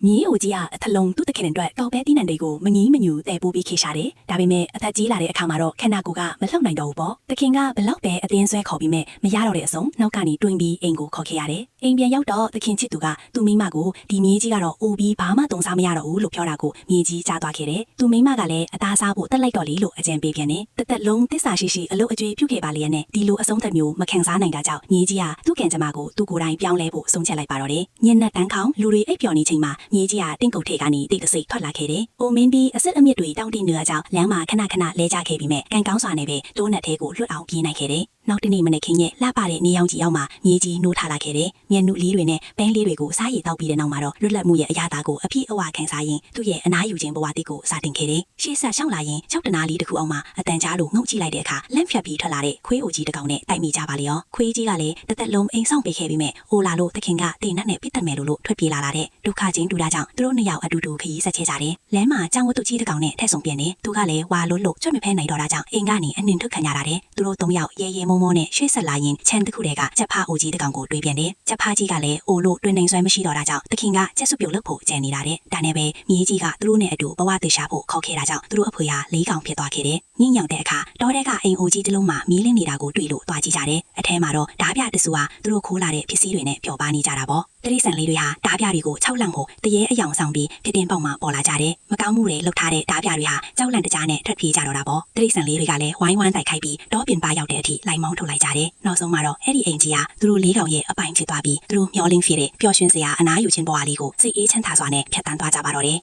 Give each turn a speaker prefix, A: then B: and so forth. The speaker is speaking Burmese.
A: မြေအိုကြီးကအထလုံးသူ့တခင်အတွက်ကောက်ပဲတီးနံတွေကိုမငီးမညူတဲပိုးပြီးခေရှာတယ်။ဒါပေမဲ့အသက်ကြီးလာတဲ့အခါမှာတော့ခန္ဓာကိုယ်ကမလှုပ်နိုင်တော့ဘူးပေါ့။တခင်ကဘလောက်ပဲအတင်းဆွဲခေါ်ပြီးမဲ့မရတော့တဲ့အစုံနောက်ကနေတွင်းပြီးအိမ်ကိုခေါ်ခဲ့ရတယ်။အိမ်ပြန်ရောက်တော့တခင်ချစ်သူကသူ့မိမကိုဒီမြေကြီးကတော့အိုပြီးဘာမှတုံစားမရတော့ဘူးလို့ပြောတာကိုမြေကြီးကြားသွားခဲ့တယ်။သူ့မိမကလည်းအသားစားဖို့တက်လိုက်တော့လေလို့အကြံပေးပြန်တယ်။တက်လုံးသစ္စာရှိအလုပ်အကျွေးပြုခဲ့ပါလေနဲ့ဒီလိုအဆုံးသက်မျိုးမခံစားနိုင်တာကြောင့်မြေကြီးကသူ့ကံကြမ္မာကိုသူ့ကိုယ်တိုင်ပြောင်းလဲဖို့ဆုံးဖြတ်လိုက်ပါတော့တယ်။ညနေတန်းခေါင်လူတွေအိပ်ပျော်နေချိန်မှာမြေကြီးကတင့်ကုတ်ထဲကနေတိတ်တဆိတ်ထွက်လာခဲ့တယ်။အိုမင်းပြီးအစစ်အမြစ်တွေတောင်းတနေကြကြောင်းလမ်းမှာခဏလဲကြခဲ့ပြီးမဲ့ကန်ကောင်းစွာနဲ့ပဲတိုးနက်သေးကိုလွတ်အောင်ပြေးနိုင်ခဲ့တယ်။နောက်တနေ့မနေ့ခင်းရဲ့လှပတဲ့နေရောင်ကြီးအောက်မှာမြေကြီးနိုးထလာခဲ့တယ်။မျက်နှာလေးတွေနဲ့ပန်းလေးတွေကိုစားရည်တောက်ပြီးတဲ့နောက်မှာတော့လွတ်လပ်မှုရဲ့အရာသားကိုအပြည့်အဝခံစားရင်းသူ့ရဲ့အနားယူခြင်းဘဝတိကိုစတင်ခဲ့တယ်။ရှေ့ဆက်ရှောင်းလာရင်၆တနာလေးတစ်ခုအောက်မှာအတန်ကြားလို့ငုံကြည့်လိုက်တဲ့အခါလန့်ဖြတ်ပြီးထွက်လာတဲ့ခွေးအိုကြီးတစ်ကောင်နဲ့တိုက်မိကြပါလေရော။ခွေးကြီးကလည်းတက်လုံးအိမ်ဆောင်ပေးခဲ့ပြီးမဲ့အိုလာလို့တခင်ကတင်နတ်နဲ့ပြစ်တက်မယ်လို့ထွက်ပြေးလာတဲ့ဒုက္ခချင်းတူတာကြောင့်သူတို့နှစ်ယောက်အတူတူခရီးဆက်ချကြတယ်။လမ်းမှာကြောင်ဝတ်သူကြီးတစ်ကောင်နဲ့ထက်ဆုံပြန်တယ်။သူကလည်းဝါလို့ချွတ်မဖဲနိုင်တော့တာကြောင့်အိမ်ကနေအနှင်ထုတ်ခံရတာတဲ့။သူတို့၃ယောက်ရဲမောမောနဲ့ရွှေ့ဆက်လာရင်ချမ်းတစ်ခုတည်းကချက်ဖားအိုကြီးတစ်ကောင်ကိုတွေးပြန်တယ်။ချက်ဖားကြီးကလည်းအိုလို့တွင်နိုင်ဆွဲမရှိတော့တာကြောင့်တခင်ကချက်စုပ်ပြုတ်လုပ်ဖို့ကြံနေတာတဲ့။ဒါနဲ့ပဲမြေကြီးကသူတို့နဲ့အတူဘဝတည်ရှာဖို့ခေါ်ခဲ့တာကြောင့်သူတို့အဖေဟာ၄ကောင်ဖြစ်သွားခဲ့တယ်။ညင်ညောင်တဲ့အခါတောထဲကအိမ်အိုကြီးတစ်လုံးမှာမီးလင်းနေတာကိုတွေ့လို့တွားကြည့်ကြတယ်။အထဲမှာတော့ဓာပြတဆူဟာသူတို့ခိုးလာတဲ့ပစ္စည်းတွေနဲ့ပျော်ပါနေကြတာပေါ့။တရိษံလေးတွေဟာဓာပြတွေကို6လန့်ကိုတရေအယောင်ဆောင်ပြီးပြတင်းပေါက်မှာပေါ်လာကြတယ်။မကောင်းမှုတွေလှုပ်ထားတဲ့ဓာပြတွေဟာကြောက်လန့်တကြားနဲ့ထွက်ပြေးကြတော့တာပေါ့။တရိษံလေးတွေကလည်းဝိုင်းဝန်းတိုက်ခိုက်ပြီးတောပင်ပါရောက်တဲ့အထိလိုက်မောင်းထုတ်လိုက်ကြတယ်။နောက်ဆုံးမှာတော့အဲ့ဒီအိမ်ကြီးဟာသူတို့၄ကောင်ရဲ့အပိုင်ဖြစ်သွားပြီးသူတို့မျောလင်းဖြစ်တဲ့ပျော်ရွှင်စရာအနားယူခြင်းဘဝလေးကိုစိတ်အေးချမ်းသာစွာနဲ့ဖြတ်တန်းသွားကြပါတော့တယ်